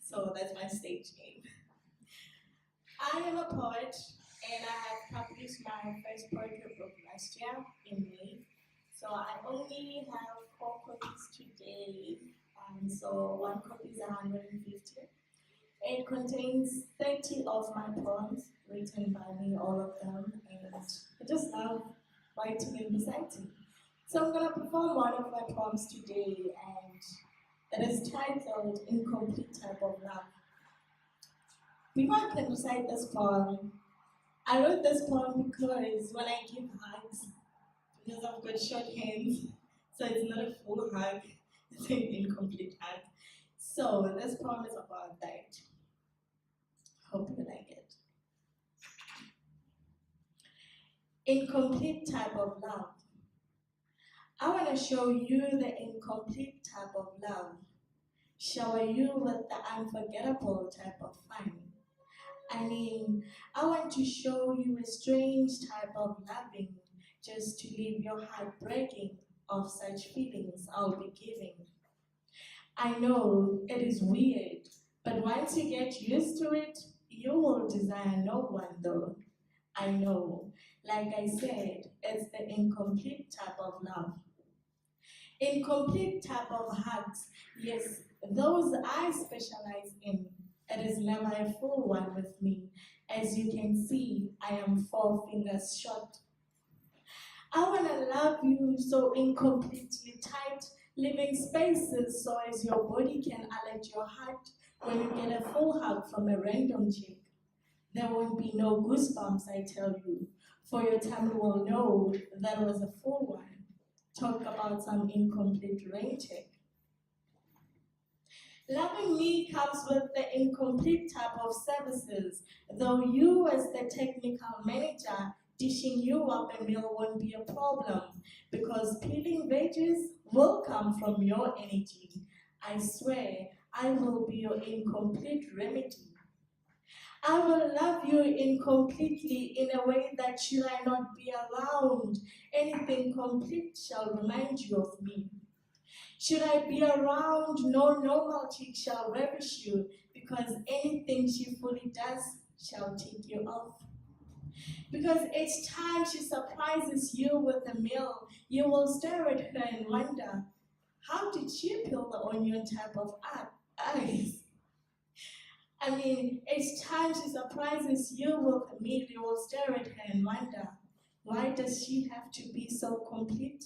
So that's my stage name. I am a poet, and I have published my first poetry book last year in May. So I only have 4 copies today. So one copy is 150. It contains 30 of my poems written by me, all of them, and I just love writing and reciting. So I'm gonna perform one of my poems today, and it is titled Incomplete Type of Love. Before I can recite this poem, I wrote this poem because when I give hugs, because I've got short hands, so it's not a full hug, it's an incomplete hug. So this poem is about that. Hope you like it. Incomplete type of love. I want to show you the incomplete type of love. Shower you with the unforgettable type of fun. I want to show you a strange type of loving, just to leave your heart breaking of such feelings I'll be giving. I know it is weird, but once you get used to it, you will desire no one though. I know, like I said, it's the incomplete type of love. Incomplete type of hugs, yes, those I specialize in. It is never a full one with me. As you can see, I am 4 fingers short. I want to love you so incompletely tight, leaving spaces so as your body can alert your heart when you get a full hug from a random chick. There won't be no goosebumps, I tell you, for your tummy will know that was a full one. Talk about some incomplete rain check. Loving me comes with the incomplete type of services, though you as the technical manager, dishing you up a meal won't be a problem, because peeling veggies will come from your energy. I swear, I will be your incomplete remedy. I will love you incompletely in a way that should I not be around, anything complete shall remind you of me. Should I be around, no normal chick shall ravish you, because anything she fully does shall take you off. Because each time she surprises you with a meal, you will stare at her and wonder, how did she peel the onion type of eyes? Each time she surprises you with a meal, you will stare at her and wonder, why does she have to be so complete?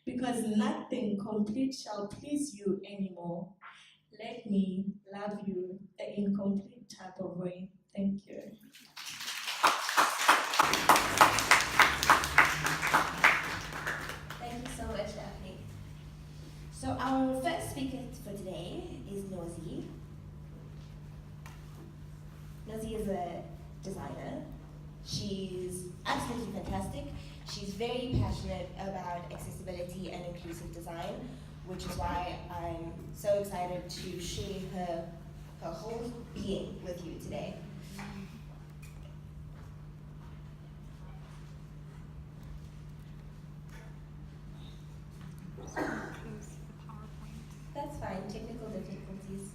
Because nothing complete shall please you anymore. Let me love you the incomplete type of way. Thank you. Thank you so much, Daphne. So our first speaker for today is Nozi. Nozi is a designer. She's absolutely fantastic. She's very passionate about accessibility and inclusive design, which is why I'm so excited to share her whole being with you today. That's fine, technical difficulties.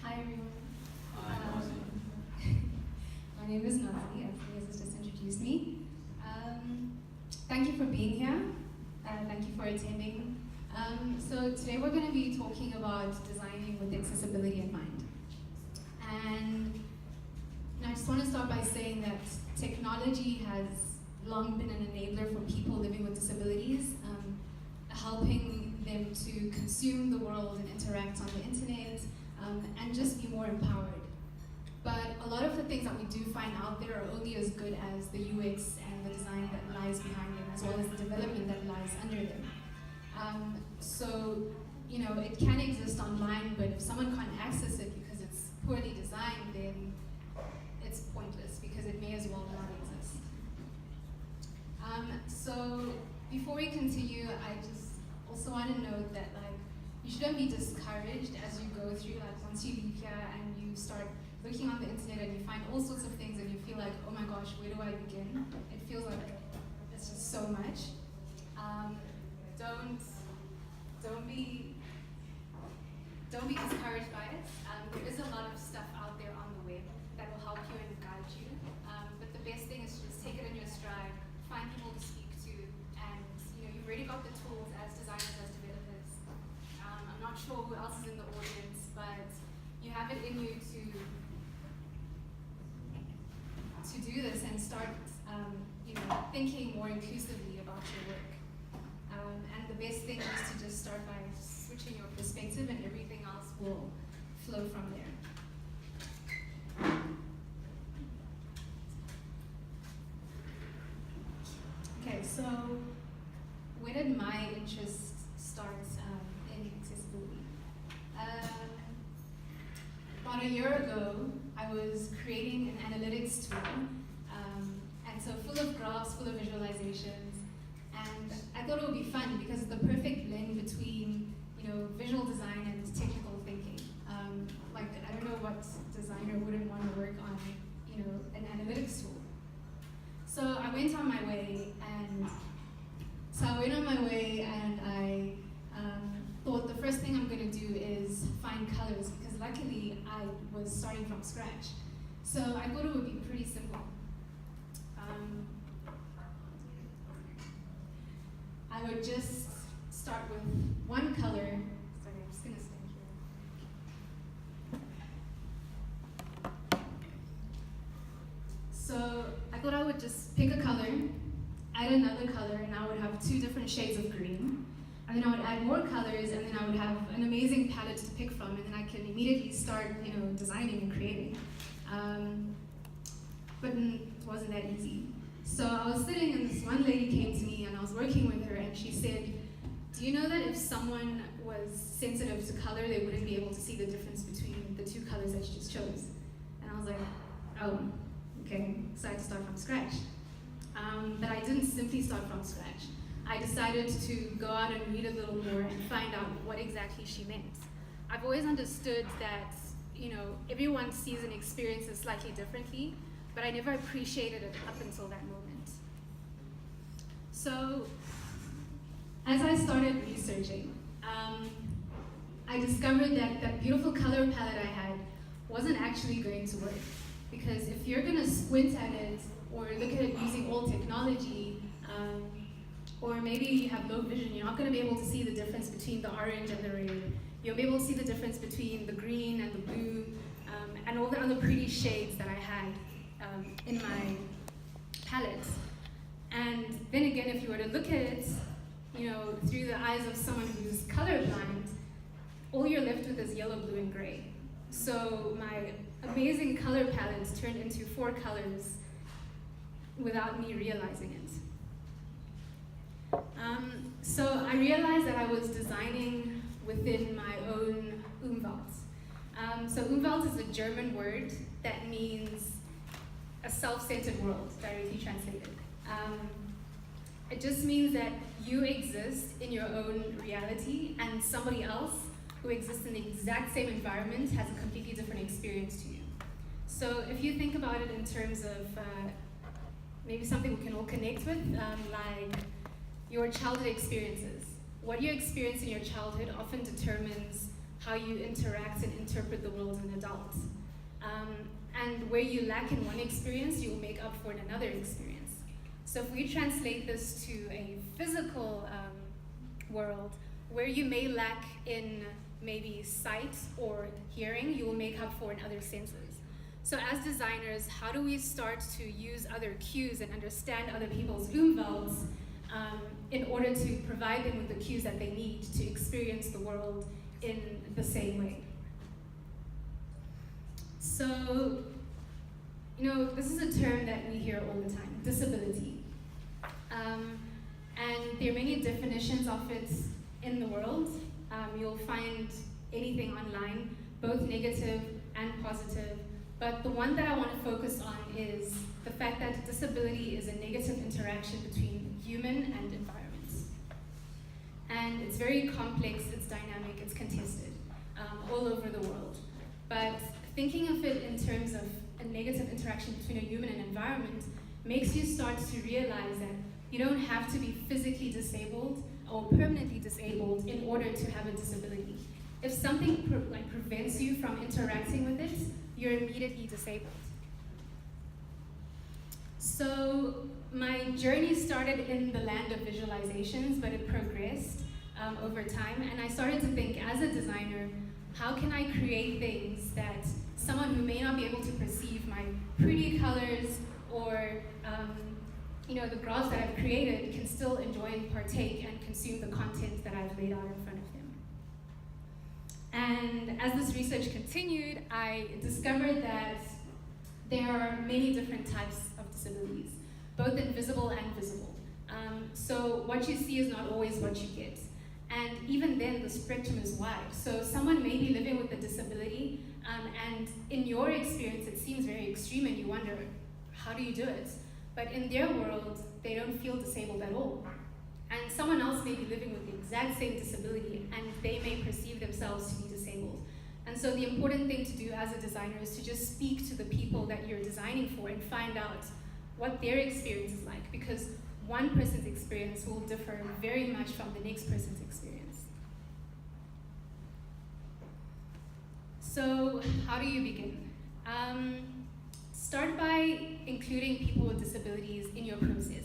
Hi everyone. My name is Nazi, as he has just introduced me. Thank you for being here. Thank you for attending. So today we're going to be talking about designing with accessibility in mind. And I just want to start by saying that technology has long been an enabler for people living with disabilities, helping them to consume the world and interact on the internet, and just be more empowered. But a lot of the things that we do find out there are only as good as the UX and the design that lies behind them, as well as the development that lies under them. So, it can exist online, but if someone can't access it because it's poorly it's pointless because it may as well not exist. So before we continue, I just also want to note that you shouldn't be discouraged as you go through, once you leave here and you start looking on the internet and you find all sorts of things and you feel like, oh my gosh, where do I begin? It feels like it's just so much. Don't be discouraged by it. There is a lot of stuff out there on the web that will help you and guide you. But the best thing is to just take it in your stride, find people to speak to, and you've already got the tools as designers, as developers. I'm not sure who else is in the audience, but you have it in you to do this and start thinking more inclusively about your work. And the best thing is to just start by switching your perspective, and everything else will flow from there. Okay, so where did my interest start in accessibility? About a year ago, I was creating an analytics tool, and so full of graphs, full of visualizations, and I thought it would be fun because it's the perfect blend between visual design and technical thinking. I don't know what designer wouldn't want to work on an analytics tool. So I went on my way, and I thought the first thing I'm going to do is find colors, because luckily I was starting from scratch. So I thought it would be pretty simple. I would just start with one color. Sorry, I'm just going to stand here. So I thought I would just pick a color, add another color, and I would have 2 different shades of green. And then I would add more colors, and then I would have an amazing palette to pick from, and then I can immediately start, designing and creating. But it wasn't that easy. So I was sitting, and this one lady came to me, and I was working with her, and she said, do you know that if someone was sensitive to color, they wouldn't be able to see the difference between the 2 colors that you just chose? And I was like, oh, okay, so I had to start from scratch. But I didn't simply start from scratch. I decided to go out and read a little more and find out what exactly she meant. I've always understood that, everyone sees and experiences slightly differently, but I never appreciated it up until that moment. So, as I started researching, I discovered that that beautiful color palette I had wasn't actually going to work. Because if you're going to squint at it, or look at it using old technology, or maybe you have low vision, you're not going to be able to see the difference between the orange and the red. You'll be able to see the difference between the green and the blue, and all the other pretty shades that I had in my palette. And then again, if you were to look at it, through the eyes of someone who's colorblind, all you're left with is yellow, blue, and gray. So my amazing color palettes turned into 4 colors without me realizing it. So I realized that I was designing within my own Umwelt. So Umwelt is a German word that means a self-centered world, directly translated. It just means that you exist in your own reality, and somebody else who exists in the exact same environment has a completely different experience to you. So if you think about it in terms of maybe something we can all connect with, like your childhood experiences. What you experience in your childhood often determines how you interact and interpret the world as an adult. And where you lack in one experience, you will make up for in another experience. So if we translate this to a physical world, where you may lack in maybe sight or hearing, you will make up for in other senses. So as designers, how do we start to use other cues and understand other people's Umwelts in order to provide them with the cues that they need to experience the world in the same way? So, this is a term that we hear all the time, disability. And there are many definitions of it in the world. You'll find anything online, both negative and positive, but the one that I want to focus on is the fact that disability is a negative interaction between human and environments. And it's very complex, it's dynamic, it's contested all over the world. But thinking of it in terms of a negative interaction between a human and environment makes you start to realize that you don't have to be physically disabled or permanently disabled in order to have a disability. If something prevents you from interacting with it, you're immediately disabled. So my journey started in the land of visualizations, but it progressed over time, and I started to think, as a designer, how can I create things that someone who may not be able to perceive my pretty colors or the graphs that I've created can still enjoy and partake and consume the content that I've laid out in front of them. And as this research continued, I discovered that there are many different types of disabilities, both invisible and visible. So what you see is not always what you get. And even then, the spectrum is wide. So someone may be living with a disability, and in your experience, it seems very extreme, and you wonder, how do you do it? But in their world, they don't feel disabled at all. And someone else may be living with the exact same disability, and they may perceive themselves to be disabled. And so the important thing to do as a designer is to just speak to the people that you're designing for and find out what their experience is like, because one person's experience will differ very much from the next person's experience. So how do you begin? Start by including people with disabilities in your process.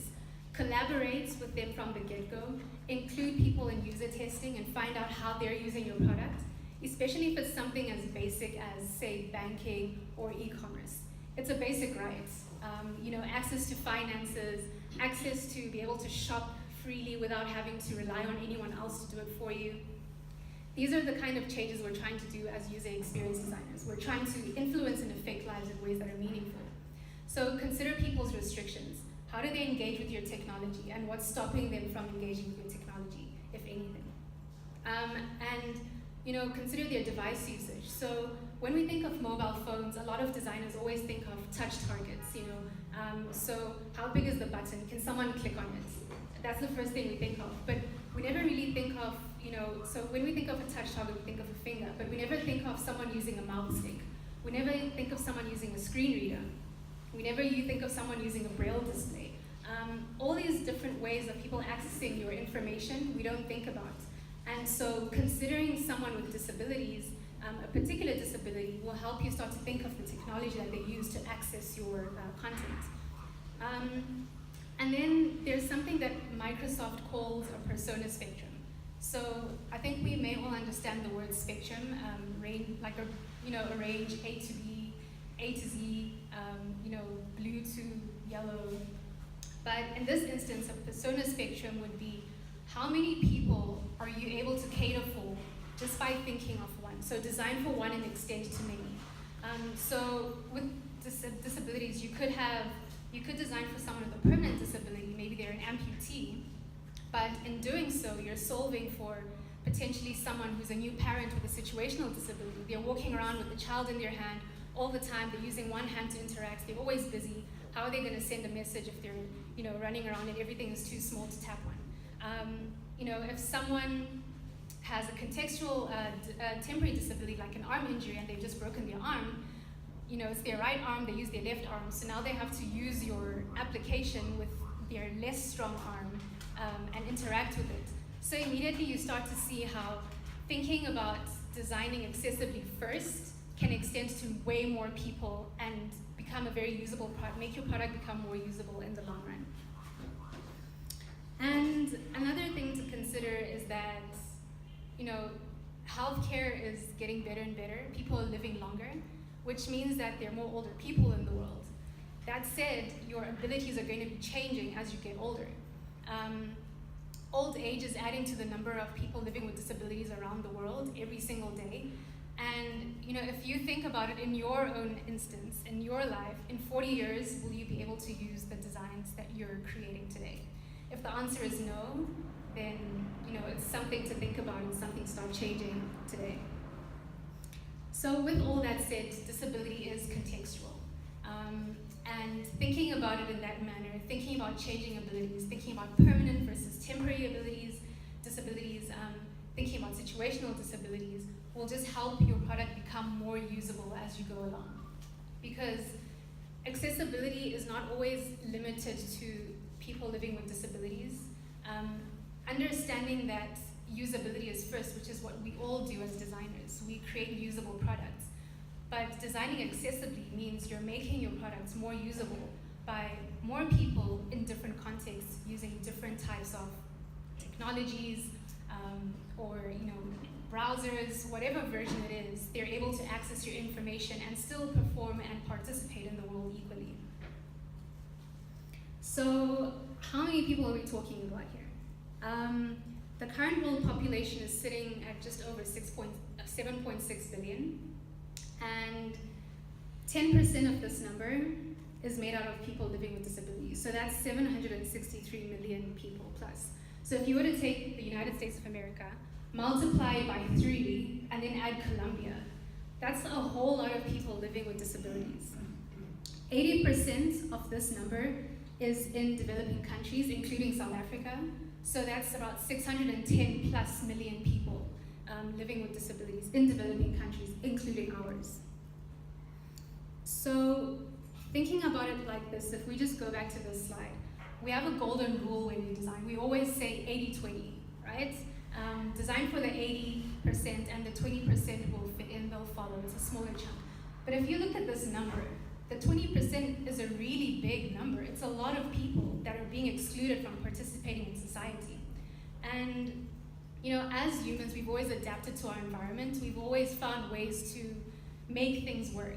Collaborate with them from the get-go. Include people in user testing and find out how they're using your product, especially if it's something as basic as, say, banking or e-commerce. It's a basic right. Access to finances, access to be able to shop freely without having to rely on anyone else to do it for you. These are the kind of changes we're trying to do as user experience designers. We're trying to influence and affect lives in ways that are meaningful. So consider people's restrictions. How do they engage with your technology, and what's stopping them from engaging with your technology, if anything? Consider their device usage. So when we think of mobile phones, a lot of designers always think of touch targets, so how big is the button? Can someone click on it? That's the first thing we think of. But we never really think of, so when we think of a touch target, we think of a finger, but we never think of someone using a mouse stick. We never think of someone using a screen reader. We never think of someone using a braille display. All these different ways of people accessing your information, we don't think about. And so considering someone with disabilities, a particular disability, will help you start to think of the technology that they use to access your content. And then there's something that Microsoft calls a persona spectrum. So I think we may all understand the word spectrum, a range A to B, A to Z, blue to yellow. But in this instance, a persona spectrum would be how many people are you able to cater for just by thinking of one? So design for one and extend to many. So with disabilities, you could design for someone with a permanent disability, maybe they're an amputee, but in doing so, you're solving for potentially someone who's a new parent with a situational disability. They're walking around with a child in their hand all the time, they're using one hand to interact, they're always busy. How are they going to send a message if they're running around and everything is too small to tap one? If someone has a contextual temporary disability like an arm injury and they've just broken their arm, it's their right arm, they use their left arm, so now they have to use your application with their less strong arm and interact with it. So immediately you start to see how thinking about designing accessibly first can extend to way more people and become a very usable product, make your product become more usable in the long run. And another thing to consider is that, healthcare is getting better and better. People are living longer, which means that there are more older people in the world. That said, your abilities are going to be changing as you get older. Old age is adding to the number of people living with disabilities around the world every single day. And if you think about it in your own instance, in your life, in 40 years, will you be able to use the designs that you're creating today? If the answer is no, then it's something to think about and something to start changing today. So with all that said, disability is contextual. And thinking about it in that manner, thinking about changing abilities, thinking about permanent versus temporary disabilities, thinking about situational disabilities will just help your product become more usable as you go along. Because accessibility is not always limited to people living with disabilities. Understanding that usability is first, which is what we all do as designers. We create usable products. But designing accessibly means you're making your products more usable by more people in different contexts using different types of technologies or browsers, whatever version it is. They're able to access your information and still perform and participate in the world equally. So how many people are we talking about here? The current world population is sitting at just over 7.6 billion, and 10% of this number is made out of people living with disabilities. So that's 763 million people plus. So if you were to take the United States of America, multiply it by 3, and then add Colombia, that's a whole lot of people living with disabilities. 80% of this number is in developing countries, including South Africa. So that's about 610 plus million people living with disabilities in developing countries, including ours. So thinking about it like this, if we just go back to this slide, we have a golden rule when we design. We always say 80-20, right? Design for the 80% and the 20% will fit in, they'll follow. It's a smaller chunk. But if you look at this number, the 20% is a really big number. It's a lot of people that are being excluded from participating in society. And as humans, we've always adapted to our environment. We've always found ways to make things work.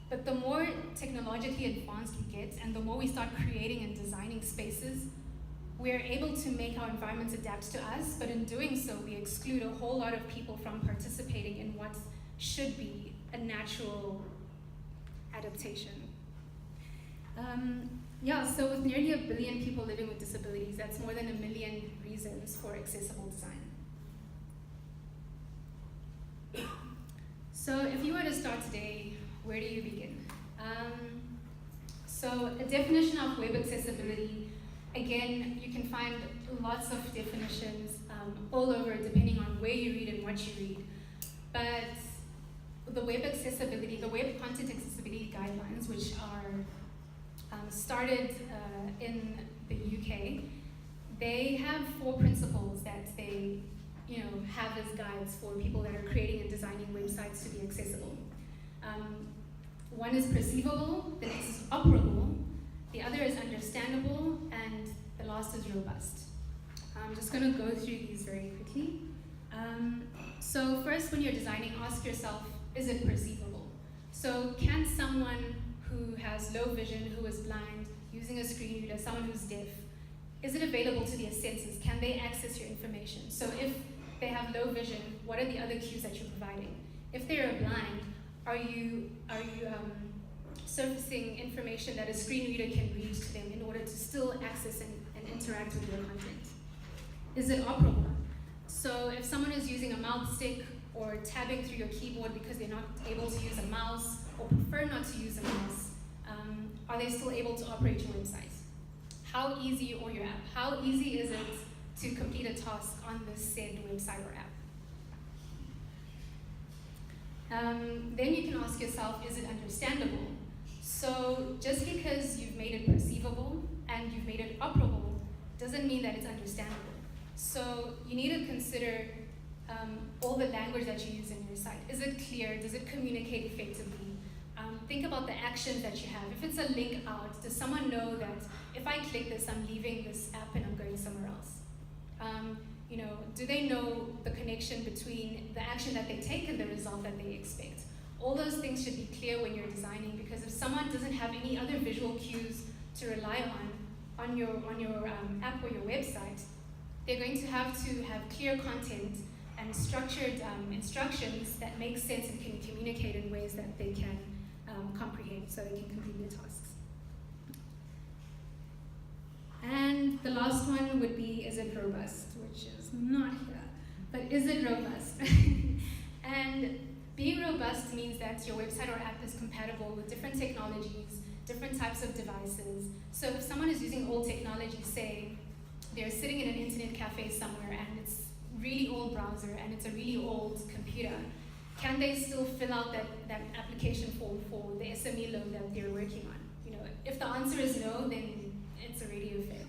But the more technologically advanced we get and the more we start creating and designing spaces, we're able to make our environments adapt to us, but in doing so, we exclude a whole lot of people from participating in what should be a natural adaptation. So with nearly 1 billion people living with disabilities, that's more than 1 million reasons for accessible design. So if you were to start today, where do you begin? So a definition of web accessibility, again, you can find lots of definitions all over depending on where you read and what you read. But the web accessibility, the web content accessibility guidelines, which are started in the UK, they have 4 principles that they have as guides for people that are creating and designing websites to be accessible. One is perceivable, the next is operable, the other is understandable, and the last is robust. I'm just going to go through these very quickly. So first, when you're designing, ask yourself, is it perceivable? So can someone who has low vision, who is blind, using a screen reader, someone who's deaf, is it available to their senses? Can they access your information? So if they have low vision, what are the other cues that you're providing? If they are blind, are you surfacing information that a screen reader can read to them in order to still access and interact with your content? Is it operable? So if someone is using a mouse stick or tabbing through your keyboard because they're not able to use a mouse or prefer not to use a mouse, are they still able to operate your website? How easy, or your app, how easy is it to complete a task on this said website or app? Then you can ask yourself, is it understandable? So just because you've made it perceivable and you've made it operable doesn't mean that it's understandable. So you need to consider all the language that you use in your site. Is it clear? Does it communicate effectively? Think about the actions that you have. If it's a link out, does someone know that if I click this, I'm leaving this app and I'm going somewhere else? Do they know the connection between the action that they take and the result that they expect? All those things should be clear when you're designing, because if someone doesn't have any other visual cues to rely on your app or your website, they're going to have clear content and structured instructions that make sense and can communicate in ways that they can comprehend so they can complete their tasks. And the last one would be, is it robust? Which is not here, but is it robust? And Being robust means that your website or app is compatible with different technologies, different types of devices. So if someone is using old technology, say they're sitting in an internet cafe somewhere and it's really old browser and it's a really old computer, can they still fill out that application form for the SME loan that they're working on? You know, if the answer is no, then it's already a fail.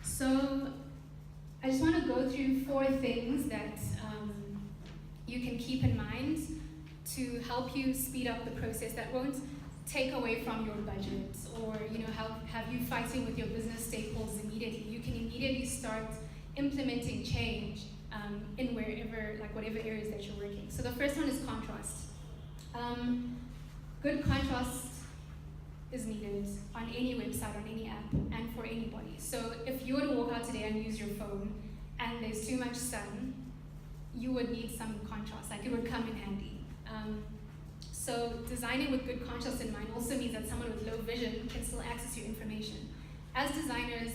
So I just want to go through 4 things that you can keep in mind to help you speed up the process that won't take away from your budget or have you fighting with your business stakeholders immediately. You can immediately start implementing change in whatever areas that you're working. So the first one is contrast. Good contrast is needed on any website, on any app, and for anybody. So if you were to walk out today and use your phone and there's too much sun, you would need some contrast, like it would come in handy. So designing with good contrast in mind also means that someone with low vision can still access your information. As designers,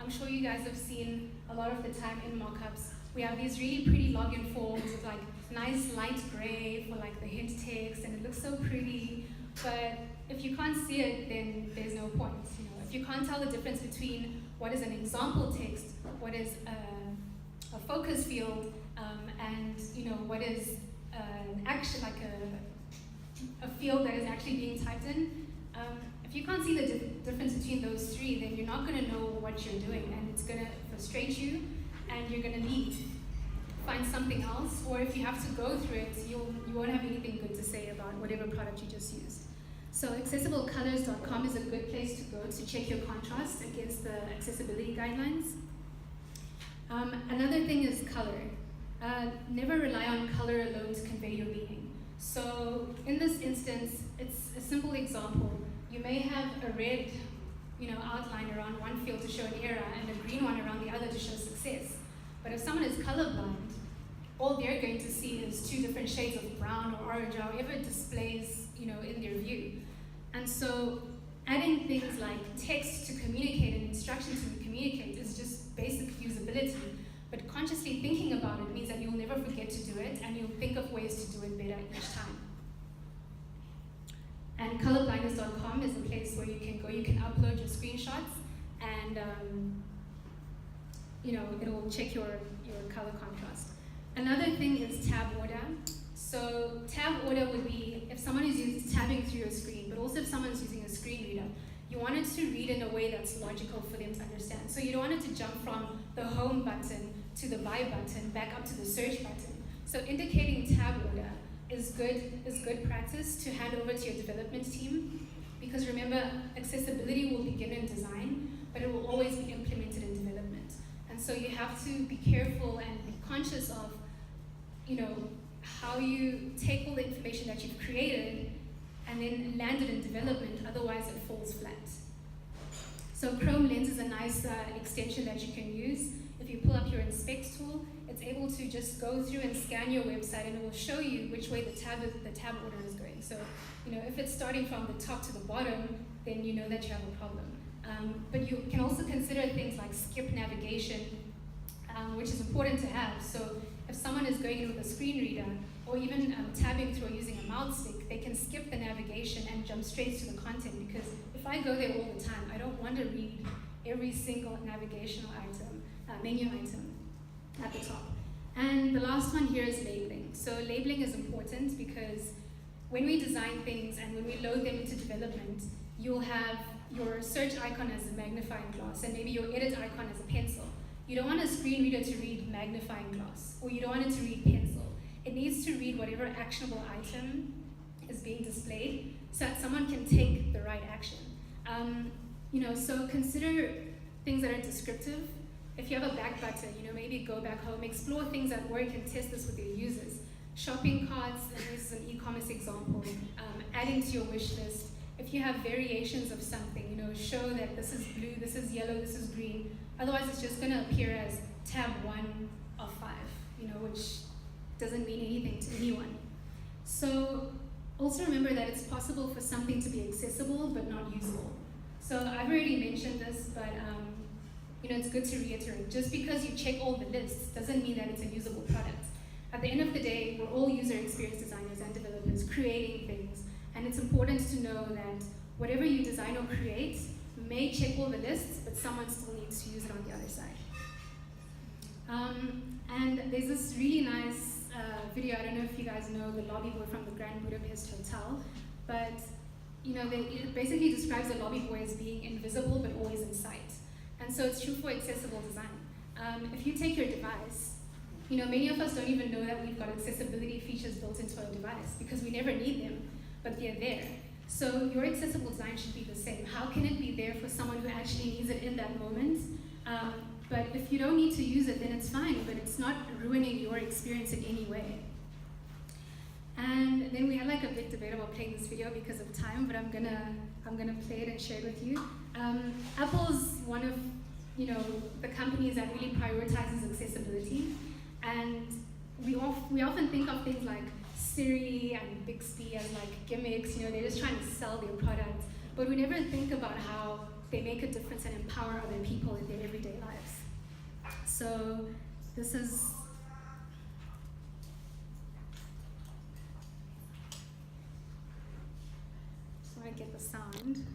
I'm sure you guys have seen a lot of the time in mockups, we have these really pretty login forms with like nice light gray for like the hint text, and it looks so pretty, but if you can't see it, then there's no point. You know, if you can't tell the difference between what is an example text, what is a focus field, and what is a field that is actually being typed in. If you can't see the difference between those 3, then you're not going to know what you're doing, and it's going to frustrate you, and you're going to leave. Find something else, or if you have to go through it, you won't have anything good to say about whatever product you just used. So accessiblecolors.com is a good place to go to check your contrast against the accessibility guidelines. Another thing is color. Never rely on color alone to convey your meaning. So in this instance, it's a simple example. You may have a red outline around one field to show an error and a green one around the other to show success. But if someone is colorblind, all they're going to see is 2 different shades of brown or orange or however it displays in their view. And so adding things like text to communicate and instructions to communicate is just basic usability. But consciously thinking about it means that you'll never forget to do it, and you'll think of ways to do it better each time. And colorblindness.com is a place where you can go, you can upload your screenshots, and it'll check your color contrast. Another thing is tab order. So tab order would be if someone is tabbing through your screen, but also if someone's using a screen reader, you want it to read in a way that's logical for them to understand. So you don't want it to jump from the home button to the buy button back up to the search button. So indicating tab order is good practice to hand over to your development team, because remember, accessibility will begin in design, but it will always be implemented in development. And so you have to be careful and be conscious of how you take all the information that you've created and then land it in development, otherwise it falls flat. So Chrome Lens is a nice extension that you can use. If you pull up your inspect tool, it's able to just go through and scan your website, and it will show you which way the tab order is going. So, if it's starting from the top to the bottom, then you know that you have a problem. But you can also consider things like skip navigation, which is important to have. So if someone is going in with a screen reader, or even tabbing through or using a mouse stick, they can skip the navigation and jump straight to the content, because if I go there all the time, I don't want to read every single navigational item, menu item at the top. And the last one here is labeling. So labeling is important because when we design things and when we load them into development, you'll have your search icon as a magnifying glass and maybe your edit icon as a pencil. You don't want a screen reader to read magnifying glass, or you don't want it to read pencil. It needs to read whatever actionable item is being displayed so that someone can take the right action. So consider things that are descriptive. If you have a back button, maybe go back home, explore things at work and test this with your users. Shopping carts, and this is an e-commerce example, adding to your wish list. If you have variations of something, show that this is blue, this is yellow, this is green. Otherwise, it's just going to appear as tab 1 of 5, which doesn't mean anything to anyone. So also remember that it's possible for something to be accessible but not usable. So I've already mentioned this, but it's good to reiterate. Just because you check all the lists doesn't mean that it's a usable product. at the end of the day, we're all user experience designers and developers creating things, and it's important to know that whatever you design or create may check all the lists, but someone still needs to use it on the other side. And there's this really nice video. I don't know if you guys know the lobby boy from the Grand Budapest Hotel, but it basically describes a lobby boy as being invisible but always in sight. And so it's true for accessible design. If you take your device, many of us don't even know that we've got accessibility features built into our device because we never need them, but they're there. So your accessible design should be the same. How can it be there for someone who actually needs it in that moment? But if you don't need to use it, then it's fine, but it's not ruining your experience in any way. And then we had like a big debate about playing this video because of time, but I'm gonna play it and share it with you. Apple's one of the companies that really prioritizes accessibility, and we often think of things like Siri and Bixby as like gimmicks. They're just trying to sell their product, but we never think about how they make a difference and empower other people in their everyday lives. So this is so I get the sound.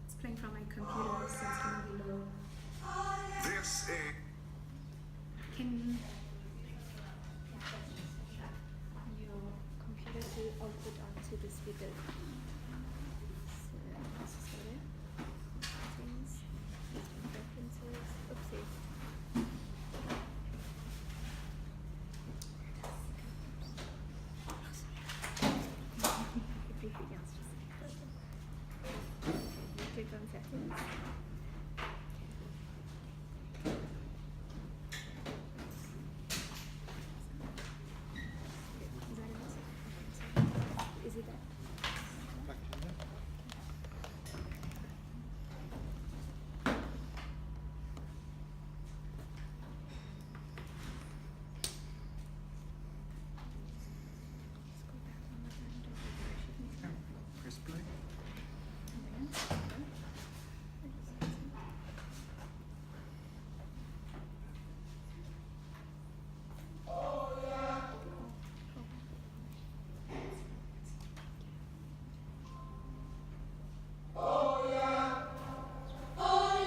It's playing from my computer, so it's gonna be low. Can your computer to output onto the speaker? So this is got it. Settings, preferences, oopsie. Everything else just click on settings. Is it that? Press play.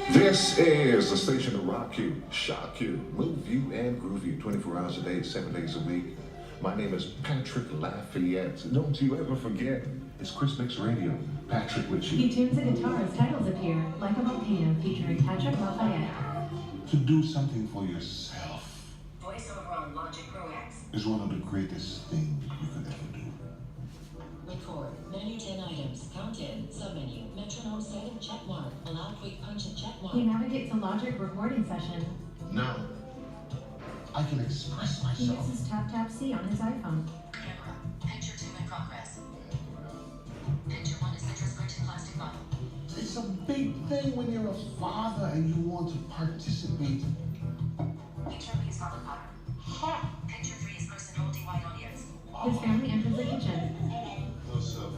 This is the station to rock you, shock you, move you, and groove you 24 hours a day, 7 days a week. My name is Patrick Lafayette. Don't you ever forget, it's Chris Mix Radio. Patrick with you. He tunes the guitar as titles appear, like a volcano featuring Patrick Lafayette. To do something for yourself Voiceover on Logic Pro X. is one of the greatest things you could ever do. Record. Menu 10 items. Count in. Submenu. Metronome setting check mark. Allow quick punch and check mark. He navigates a Logic recording session. Now, I can express He myself. uses Tap-Tap-C on his iPhone. Camera. Picture 2 in progress. Picture 1 is citrus printed plastic bottle. It's a big thing when you're a father and you want to participate. Picture B is garlic powder. Ha! Picture 3 is person holding white onions. His family enters the kitchen. What's up?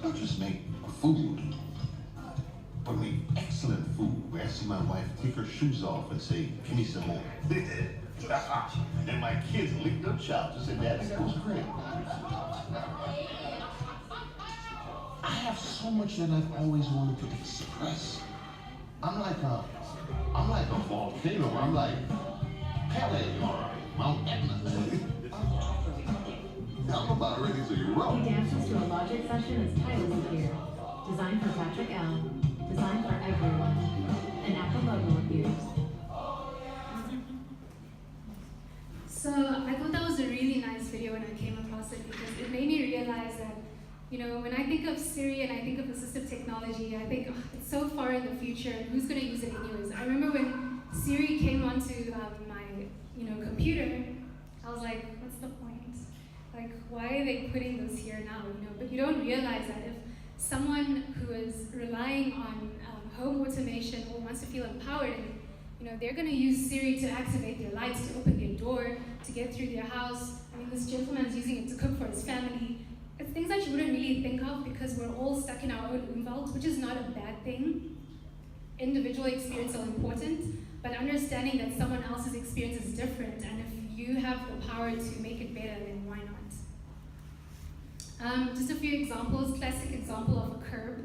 Don't just make food, but make excellent food. Where I see my wife take her shoes off and say, "Give me some more." And my kids licked up chops and said, "Daddy, that was great." I have so much that I've always wanted to express. I'm like a volcano. I'm like Pele or Mount Etna. I'm about ready to He erupt. dances to a Logic session as titles appear. Designed for Patrick L. Designed for everyone. An Apple logo appears. So I thought that was a really nice video when I came across it because it made me realize that, when I think of Siri and I think of assistive technology, I think it's so far in the future and who's going to use it anyways. I remember when Siri came onto my computer, I was like, what's the point? Like, why are they putting this here now? But you don't realize that if someone who is relying on home automation or wants to feel empowered, they're going to use Siri to activate their lights, to open their door, to get through their house. This gentleman's using it to cook for his family. It's things that you wouldn't really think of because we're all stuck in our own umwelt, which is not a bad thing. Individual experience are important, but understanding that someone else's experience is different, and if you have the power to make it better, then why not? Just a few examples. Classic example of a curb.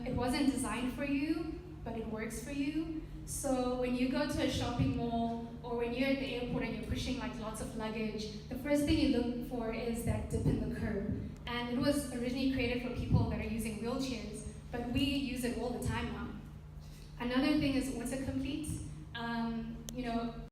It wasn't designed for you, but it works for you. So when you go to a shopping mall or when you're at the airport and you're pushing like lots of luggage, the first thing you look for is that dip in the curb. And it was originally created for people that are using wheelchairs, but we use it all the time now. Another thing is autocomplete. You know,